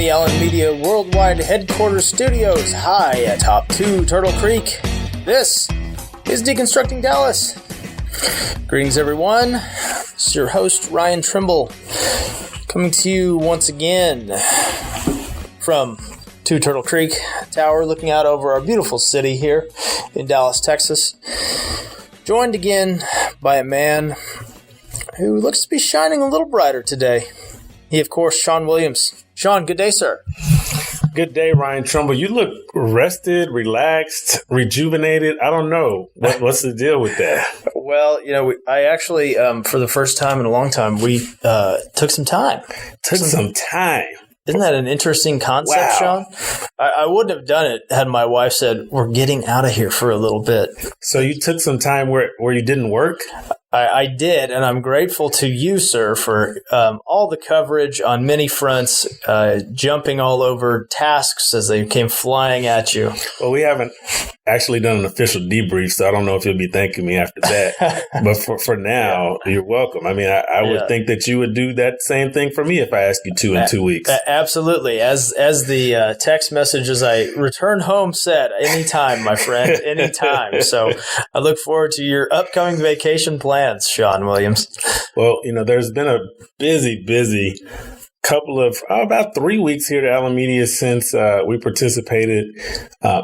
the Allen Media Worldwide Headquarters Studios, high atop 2 Turtle Creek. This is Deconstructing Dallas. Greetings, everyone. This is your host, Ryan Trimble, coming to you once again from 2 Turtle Creek Tower, looking out over our beautiful city here in Dallas, Texas. Joined again by a man who looks to be shining a little brighter today. He, of course, Shawn Williams. Shawn, good day, sir. Good day, Ryan Trimble. You look rested, relaxed, rejuvenated. I don't know. What's the deal with that? Well, I actually, for the first time in a long time, we took some time. Took some time. Isn't that an interesting concept, Wow. Shawn? I wouldn't have done it had my wife said, we're getting out of here for a little bit. So you took some time where you didn't work? I did, and I'm grateful to you, sir, for all the coverage on many fronts, jumping all over tasks as they came flying at you. Well, we haven't actually done an official debrief, so I don't know if you'll be thanking me after that. But for now, You're welcome. I mean, I would think that you would do that same thing for me if I asked you to in 2 weeks. Absolutely. As the text message as I return home said, anytime, my friend, anytime. So I look forward to your upcoming vacation plans, Shawn Williams. Well, there's been a busy couple of about 3 weeks here at Allen Media since we participated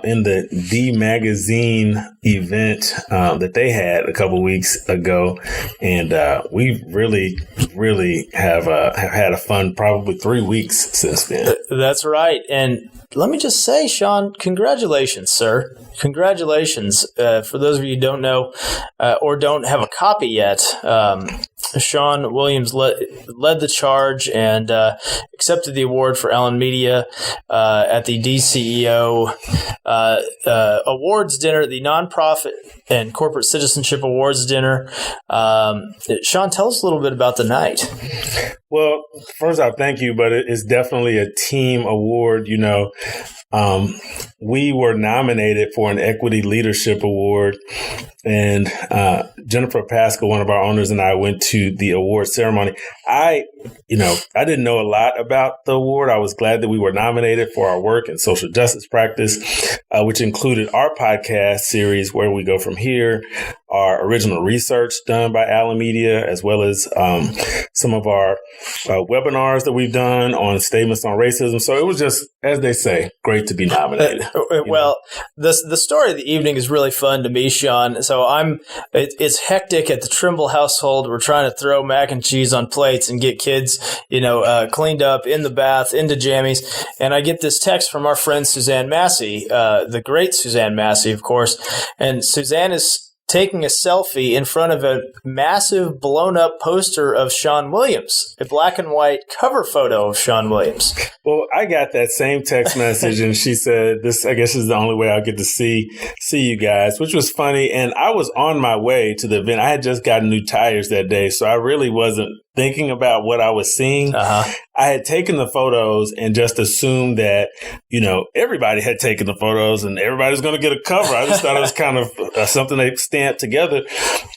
in the Magazine event that they had a couple weeks ago, and we really have had a fun probably 3 weeks since then. That's right, and let me just say, Shawn, congratulations, sir. Congratulations. For those of you who don't know or don't have a copy yet, Shawn Williams led the charge and accepted the award for Allen Media at the DCEO Awards Dinner, the Nonprofit and Corporate Citizenship Awards Dinner. Shawn, tell us a little bit about the night. Well, first off, thank you, but it's definitely a team award. We were nominated for an Equity Leadership Award, and Jennifer Pascal, one of our owners, and I went to the award ceremony. I didn't know a lot about the award. I was glad that we were nominated for our work in social justice practice, which included our podcast series, Where We Go From Here, our original research done by Allen Media, as well as some of our webinars that we've done on statements on racism. So it was just, as they say, great to be nominated. Well, the story of the evening is really fun to me, Shawn. So it's hectic at the Trimble household. We're trying to throw mac and cheese on plates and get kids, cleaned up in the bath, into jammies. And I get this text from our friend Suzanne Massey, the great Suzanne Massey, of course. And Suzanne is taking a selfie in front of a massive blown-up poster of Shawn Williams, a black and white cover photo of Shawn Williams. Well, I got that same text message, and she said, "This, I guess, is the only way I'll get to see you guys," which was funny. And I was on my way to the event. I had just gotten new tires that day, so I really wasn't thinking about what I was seeing. I had taken the photos and just assumed that, everybody had taken the photos and everybody's going to get a cover. I just thought it was kind of something they stamped together.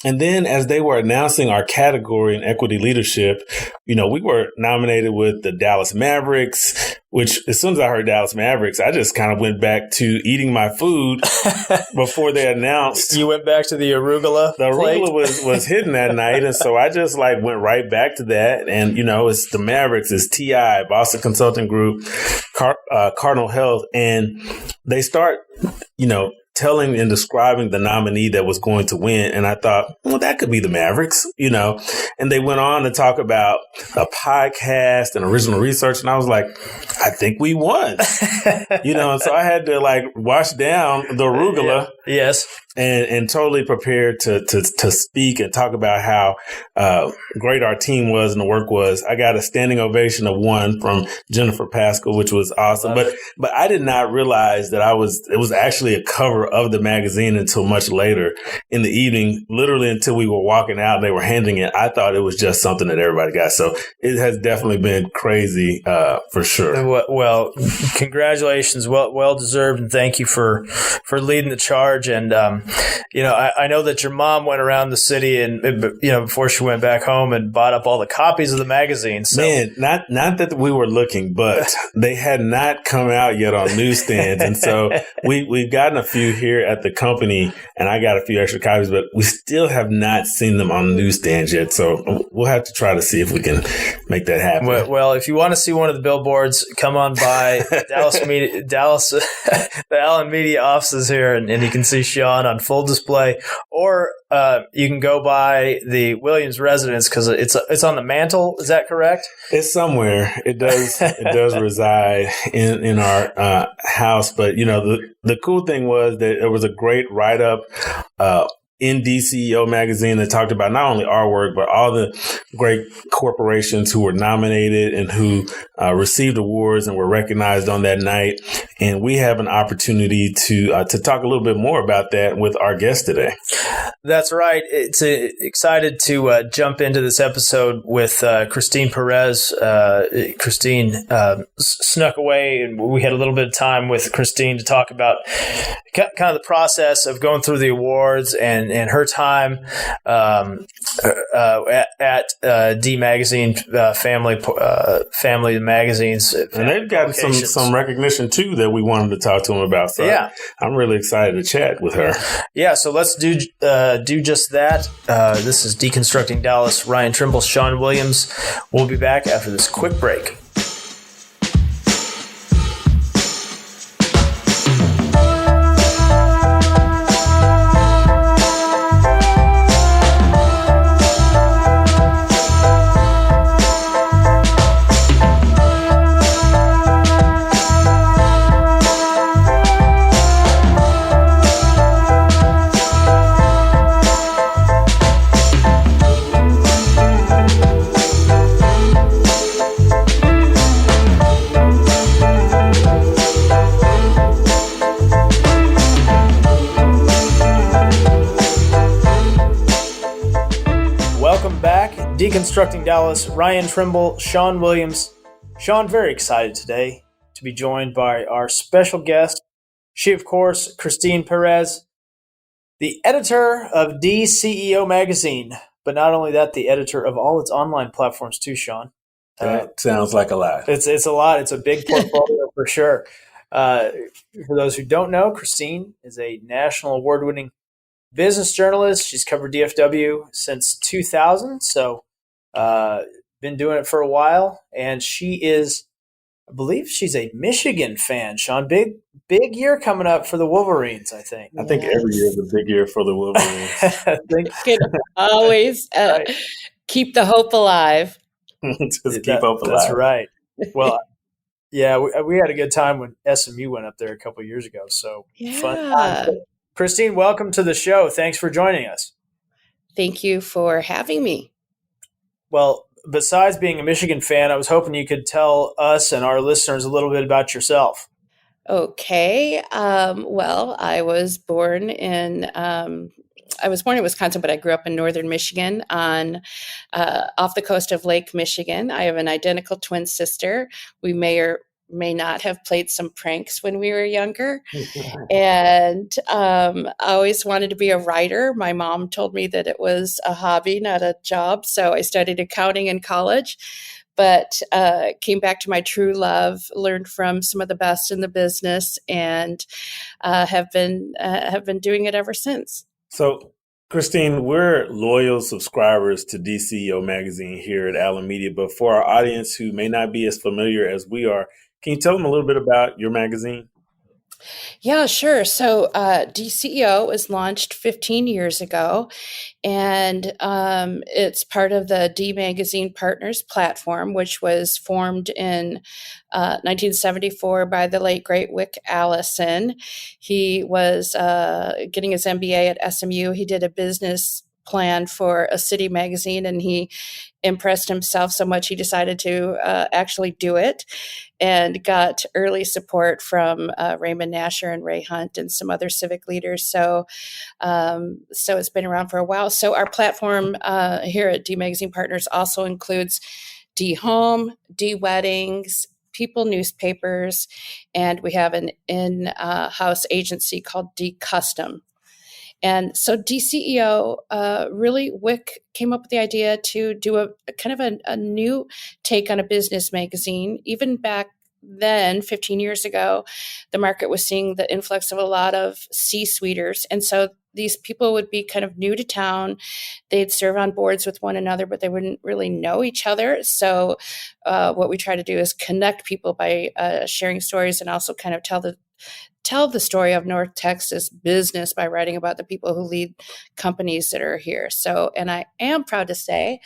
And then as they were announcing our category in equity leadership, we were nominated with the Dallas Mavericks, which as soon as I heard Dallas Mavericks, I just kind of went back to eating my food before they announced. You went back to the arugula? The arugula was hidden that night. And so I just went right back to that. And, it's the Mavericks, it's TI, Boston Consulting Group, Cardinal Health. And they start, telling and describing the nominee that was going to win. And I thought, well, that could be the Mavericks, and they went on to talk about a podcast and original research. And I was like, I think we won, and so I had to wash down the arugula. Yes. And totally prepared to speak and talk about how great our team was and the work was. I got a standing ovation of one from Jennifer Pascal, which was awesome. But I did not realize that it was actually a cover of the magazine until much later in the evening, literally until we were walking out and they were handing it. I thought it was just something that everybody got. So it has definitely been crazy for sure. Well, congratulations. Well deserved. And thank you for leading the charge. And I know that your mom went around the city and, before she went back home and bought up all the copies of the magazine. So. Man, not that we were looking, but they had not come out yet on newsstands. And so we've gotten a few here at the company, and I got a few extra copies, but we still have not seen them on newsstands yet. So we'll have to try to see if we can make that happen. Well, if you want to see one of the billboards, come on by Dallas, the Allen Media offices here, and you can see Shawn on full display. Or you can go by the Williams residence because it's on the mantle. Is that correct? It's somewhere. It does reside in our house. But the cool thing was that there was a great write up in DCEO magazine that talked about not only our work, but all the great corporations who were nominated and who received awards and were recognized on that night. And we have an opportunity to talk a little bit more about that with our guest today. That's right. It's excited to jump into this episode with Christine Perez. Christine snuck away, and we had a little bit of time with Christine to talk about kind of the process of going through the awards and her time at D Magazine, family magazines. And they've gotten some recognition, too, that we wanted to talk to them about. So yeah. I'm really excited to chat with her. Yeah, so let's do just that. This is Deconstructing Dallas. Ryan Trimble, Shawn Williams. We'll be back after this quick break. Deconstructing Dallas, Ryan Trimble, Shawn Williams. Shawn, very excited today to be joined by our special guest. She, of course, Christine Perez, the editor of DCEO magazine, but not only that, the editor of all its online platforms too, Shawn. That sounds like a lot. It's a lot. It's a big portfolio for sure. For those who don't know, Christine is a national award-winning business journalist. She's covered DFW since 2000, so been doing it for a while. And she is, I believe she's a Michigan fan, Shawn. Big year coming up for the Wolverines, I think. I think every year is a big year for the Wolverines. Always keep the hope alive. Just keep hope alive. That's right. Well, yeah, we had a good time when SMU went up there a couple of years ago. So fun. Christine, welcome to the show. Thanks for joining us. Thank you for having me. Well, besides being a Michigan fan, I was hoping you could tell us and our listeners a little bit about yourself. Okay. Well, I was born in Wisconsin, but I grew up in northern Michigan on off the coast of Lake Michigan. I have an identical twin sister. We may or may not have played some pranks when we were younger. And I always wanted to be a writer. My mom told me that it was a hobby, not a job. So I studied accounting in college, but came back to my true love, learned from some of the best in the business, and have been doing it ever since. So, Christine, we're loyal subscribers to DCEO magazine here at Allen Media, but for our audience who may not be as familiar as we are, can you tell them a little bit about your magazine? Yeah, sure. So DCEO was launched 15 years ago, and it's part of the D Magazine Partners platform, which was formed in 1974 by the late, great Wick Allison. He was getting his MBA at SMU. He did a business plan for a city magazine, and he impressed himself so much he decided to actually do it, and got early support from Raymond Nasher and Ray Hunt and some other civic leaders. So it's been around for a while. So our platform here at D Magazine Partners also includes D Home, D Weddings, People newspapers, and we have an in-house agency called D Custom. And so DCEO, really, Wick came up with the idea to do a kind of a new take on a business magazine. Even back then, 15 years ago, the market was seeing the influx of a lot of C-suiters. And so these people would be kind of new to town. They'd serve on boards with one another, but they wouldn't really know each other. So what we try to do is connect people by sharing stories, and also kind of tell the story of North Texas business by writing about the people who lead companies that are here. So, and I am proud to say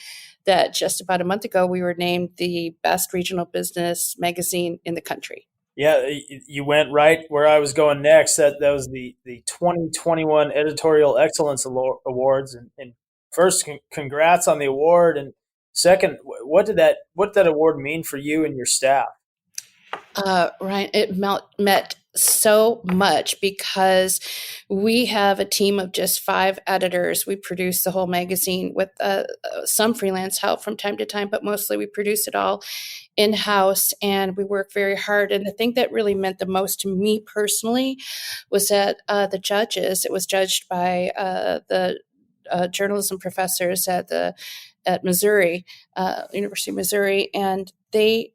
that just about a month ago, we were named the best regional business magazine in the country. Yeah, you went right where I was going next. That was the 2021 Editorial Excellence Awards. And first, congrats on the award. And second, what did that award mean for you and your staff? Ryan, it meant so much because we have a team of just 5 editors. We produce the whole magazine with some freelance help from time to time, but mostly we produce it all in-house, and we work very hard. And the thing that really meant the most to me personally was that the judges, it was judged by the journalism professors at Missouri, University of Missouri, and they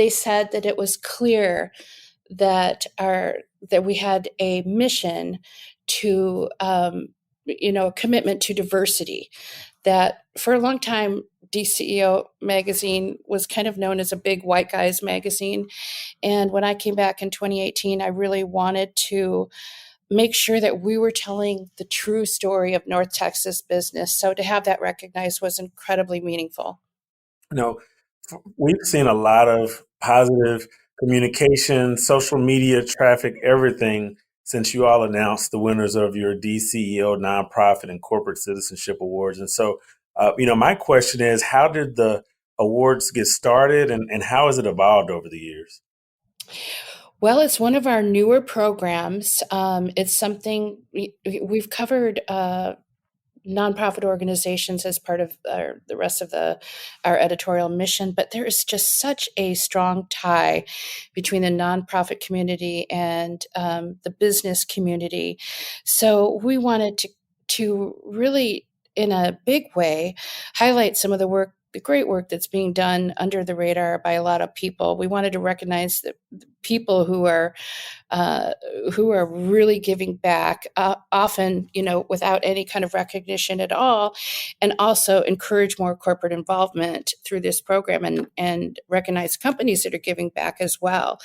said that it was clear that we had a mission to, a commitment to diversity. That for a long time, DCEO magazine was kind of known as a big white guys magazine. And when I came back in 2018, I really wanted to make sure that we were telling the true story of North Texas business. So to have that recognized was incredibly meaningful. We've seen a lot of positive communication, social media traffic, everything since you all announced the winners of your DCEO Nonprofit and Corporate Citizenship Awards. And so, my question is, how did the awards get started, and how has it evolved over the years? Well, it's one of our newer programs. It's something we've covered nonprofit organizations as part of the rest of our editorial mission, but there is just such a strong tie between the nonprofit community and the business community. So we wanted to really, in a big way, highlight some of the great work that's being done under the radar by a lot of people. We wanted to recognize the people who are really giving back, often, without any kind of recognition at all, and also encourage more corporate involvement through this program and recognize companies that are giving back as well.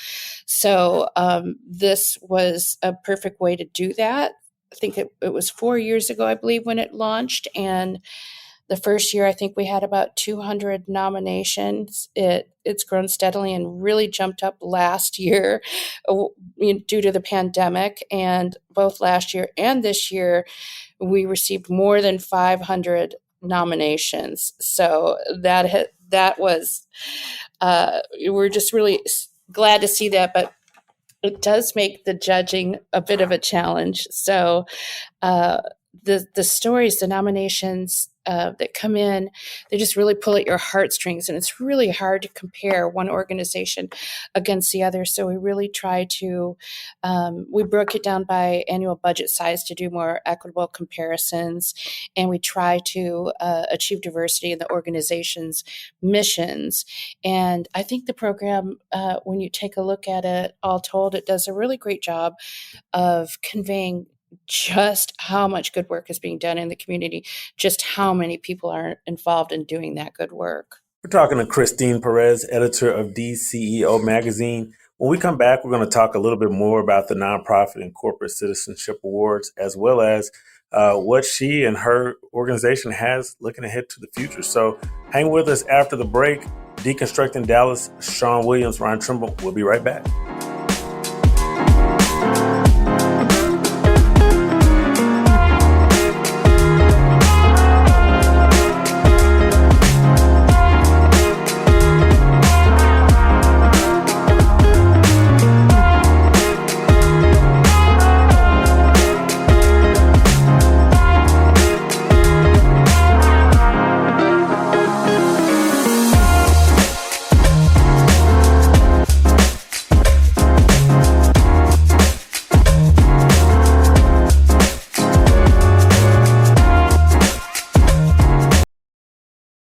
So this was a perfect way to do that. I think it was 4 years ago, I believe, when it launched, and the first year, I think we had about 200 nominations. It's grown steadily and really jumped up last year due to the pandemic. And both last year and this year, we received more than 500 nominations. So that was, we're just really glad to see that. But it does make the judging a bit of a challenge. So the stories, the nominations that come in, they just really pull at your heartstrings, and it's really hard to compare one organization against the other. So we really try to, we broke it down by annual budget size to do more equitable comparisons, and we try to achieve diversity in the organization's missions. And I think the program, when you take a look at it, all told, it does a really great job of conveying just how much good work is being done in the community, just how many people are involved in doing that good work. We're talking to Christine Perez, editor of DCEO magazine. When we come back, we're going to talk a little bit more about the Nonprofit and Corporate Citizenship Awards, as well as what she and her organization has looking ahead to the future. So hang with us after the break. Deconstructing Dallas, Shawn Williams, Ryan Trimble. We'll be right back.